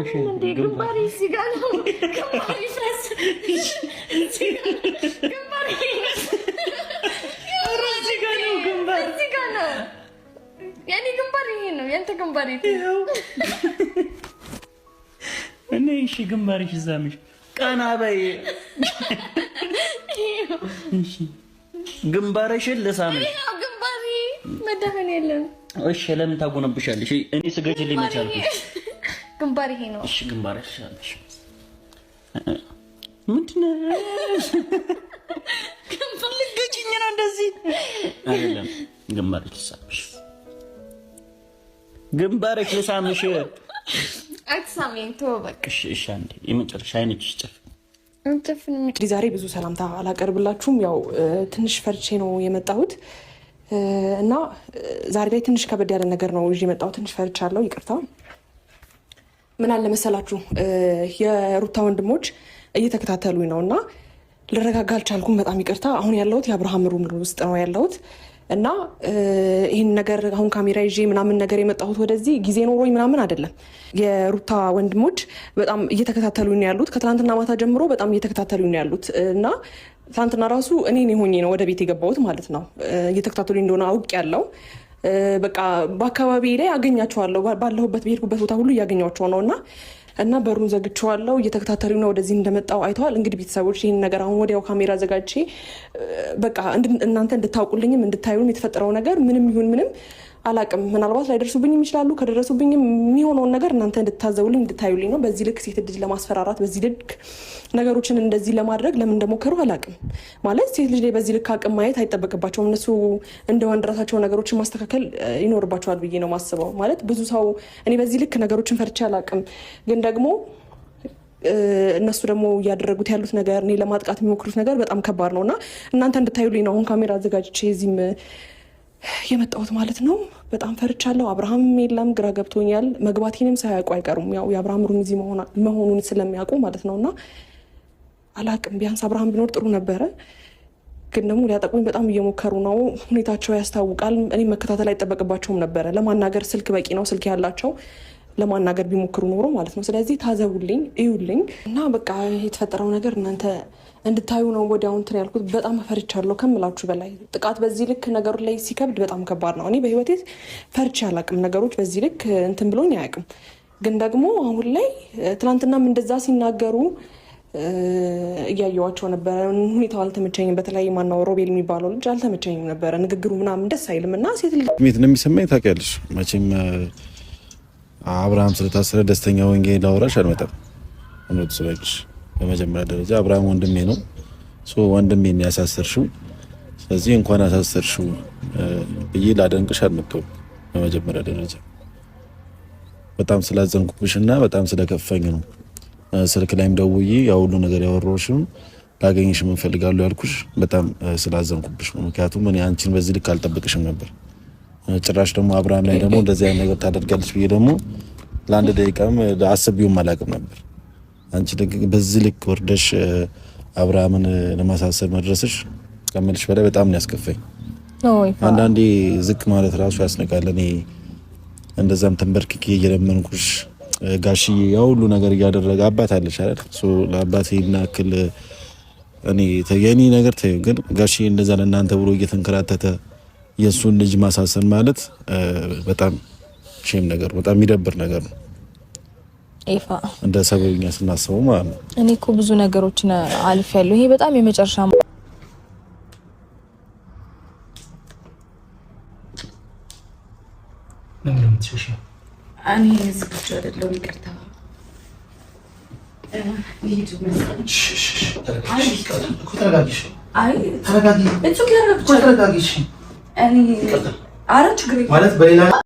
ግንባርሽ ግንባሬ እዚህ ጋር ነው። ግንባሬ ፍረስ እዚህ ጋር ነው። ግንባር እዚህ ጋር ነው። ያኔ ግንባር ይሄ ነው። ያንተ ግንባር ይሄ ነው። እኔ እሺ ግንባርሽ ዛምሽ ቀና በይ። እሺ ግንባርሽን ልሳምሽ። ግንባሬ መደፈን የለም። እሺ ለምን ታጎነብሻለሽ? እኔ ስገጅልኝ መቻልኩሽ። ግንባር ይሄ ነው። እሺ ግንባርሽ አለሽ። ምንድነው? ግንባር ልገጭኝ ነው እንደዚህ አይደለም። ግንባርሽ ልሳምሽ። ግንባርሽ ልሳምሽ። አትሳሚኝ ተው በቃ። እሺ አንዴ የመጨረሻ አይነችሽ ጨፍ ዛሬ ብዙ ሰላምታ አላቀርብላችሁም። ያው ትንሽ ፈርቼ ነው የመጣሁት እና ዛሬ ላይ ትንሽ ከበድ ያለ ነገር ነው ይዤ የመጣሁት። ትንሽ ፈርቻለሁ፣ ይቅርታ። ምን አለ መሰላችሁ የሩታ ወንድሞች እየተከታተሉኝ ነው እና ልረጋጋ አልቻልኩም። በጣም ይቅርታ። አሁን ያለሁት የአብርሃም ሩም ውስጥ ነው ያለሁት እና ይህን ነገር አሁን ካሜራ ይዤ ምናምን ነገር የመጣሁት ወደዚህ ጊዜ ኖሮኝ ምናምን አይደለም። የሩታ ወንድሞች በጣም እየተከታተሉኝ ነው ያሉት። ከትናንትና ማታ ጀምሮ በጣም እየተከታተሉኝ ነው ያሉት እና ትናንትና ራሱ እኔ ሆኜ ነው ወደ ቤት የገባሁት ማለት ነው። እየተከታተሉኝ እንደሆነ አውቅ ያለው በቃ በአካባቢ ላይ አገኛቸዋለሁ። ባለሁበት በሄድኩበት ቦታ ሁሉ እያገኟቸው ነው እና በሩን ዘግቼዋለሁ። እየተከታተሉኝ ነው። ወደዚህ እንደመጣው አይተዋል። እንግዲህ ቤተሰቦች ይህን ነገር አሁን ወዲያው ካሜራ ዘጋቼ በቃ እናንተ እንድታውቁልኝም እንድታዩም የተፈጠረው ነገር ምንም ይሁን ምንም አላቅም። ምናልባት ላይደርሱብኝም ይችላሉ። ከደረሱብኝም የሚሆነውን ነገር እናንተ እንድታዘቡልኝ እንድታዩልኝ ነው። በዚህ ልክ ሴት ልጅ ለማስፈራራት በዚህ ልክ ነገሮችን እንደዚህ ለማድረግ ለምን እንደሞከሩ አላቅም። ማለት ሴት ልጅ ላይ በዚህ ልክ አቅም ማየት አይጠበቅባቸውም። እነሱ እንደ ወንድ ራሳቸው ነገሮችን ማስተካከል ይኖርባቸዋል ብዬ ነው ማስበው። ማለት ብዙ ሰው እኔ በዚህ ልክ ነገሮችን ፈርቼ አላቅም። ግን ደግሞ እነሱ ደግሞ እያደረጉት ያሉት ነገር እኔ ለማጥቃት የሚሞክሩት ነገር በጣም ከባድ ነው እና እናንተ እንድታዩልኝ ነው አሁን ካሜራ አዘጋጅቼ እዚህም የመጣሁት ማለት ነው። በጣም ፈርቻለሁ። አብርሃም የለም፣ ግራ ገብቶኛል። መግባቴንም ሳያውቁ አይቀሩም። ያው የአብርሃም ሩም እዚህ መሆኑን ስለሚያውቁ ማለት ነውና አላቅም። ቢያንስ አብርሃም ቢኖር ጥሩ ነበረ። ግን ደግሞ ሊያጠቁኝ በጣም እየሞከሩ ነው። ሁኔታቸው ያስታውቃል። እኔ መከታተል አይጠበቅባቸውም ነበረ። ለማናገር ስልክ በቂ ነው። ስልክ ያላቸው ለማናገር ቢሞክሩ ኖሮ ማለት ነው። ስለዚህ ታዘቡልኝ፣ እዩልኝ እና በቃ የተፈጠረው ነገር እናንተ እንድታዩ ነው ወዲያው እንትን ያልኩት። በጣም ፈርቻለሁ ከምላችሁ በላይ። ጥቃት በዚህ ልክ ነገሩ ላይ ሲከብድ በጣም ከባድ ነው። እኔ በህይወቴ ፈርቼ አላቅም። ነገሮች በዚህ ልክ እንትን ብሎኝ አያውቅም። ግን ደግሞ አሁን ላይ ትናንትናም እንደዛ ሲናገሩ እያየዋቸው ነበረ። ሁኔታው አልተመቸኝም። በተለይ ማናው ሮቤል የሚባለው ልጅ አልተመቸኝም ነበረ። ንግግሩ ምናምን ደስ አይልም እና ሴት ልጅ ስሜት ነው የሚሰማኝ። ታውቂያለሽ መቼም አብርሃም ስለታሰረ ደስተኛ ወንጌ ላወራሽ አልመጣም። እውነት ስለሽ በመጀመሪያ ደረጃ አብርሃም ወንድሜ ነው። ወንድሜን ያሳሰርሽው፣ ስለዚህ እንኳን አሳሰርሽው ብዬ ላደንቅሽ አልመጣሁም። በመጀመሪያ ደረጃ በጣም ስላዘንኩብሽና በጣም ስለከፈኝ ነው ስልክ ላይም ደውዬ ያው ሁሉ ነገር ያወራሁሽም ላገኝሽ እፈልጋለሁ ያልኩሽ በጣም ስላዘንኩብሽ ነው። ምክንያቱም እኔ አንቺን በዚህ ልክ አልጠብቅሽም ነበር። ጭራሽ ደግሞ አብርሃም ላይ ደግሞ እንደዚህ አይነት ነገር ታደርጋለች ብዬ ደግሞ ለአንድ ደቂቃም አስቤውም አላውቅም ነበር። አንቺ በዚህ ልክ ወርደሽ አብርሃምን ለማሳሰብ መድረስሽ ከምልሽ በላይ በጣም ነው ያስከፋኝ። አንዳንዴ ዝቅ ማለት ራሱ ያስነቃል። እኔ እንደዛም ተንበርክኬ እየለመንኩሽ ጋሽዬ ያው ሁሉ ነገር እያደረገ አባት አለሽ አይደል? ለአባቴ እናክል እኔ የኔ ነገር ተይው፣ ግን ጋሽዬ እንደዛ ለእናንተ ብሎ እየተንከራተተ የእሱን ልጅ ማሳሰብ ማለት በጣም ሼም ነገር፣ በጣም የሚደብር ነገር ነው። ኤፋ እንደ ሰበኛ ስናስበው ማለት ነው። እኔ እኮ ብዙ ነገሮችን አልፌያለሁ። ይሄ በጣም የመጨረሻ እኔ ዝግጁ አይደለሁም። ይቅርታ ልሂድ መሰለኝ። ተረጋጊ።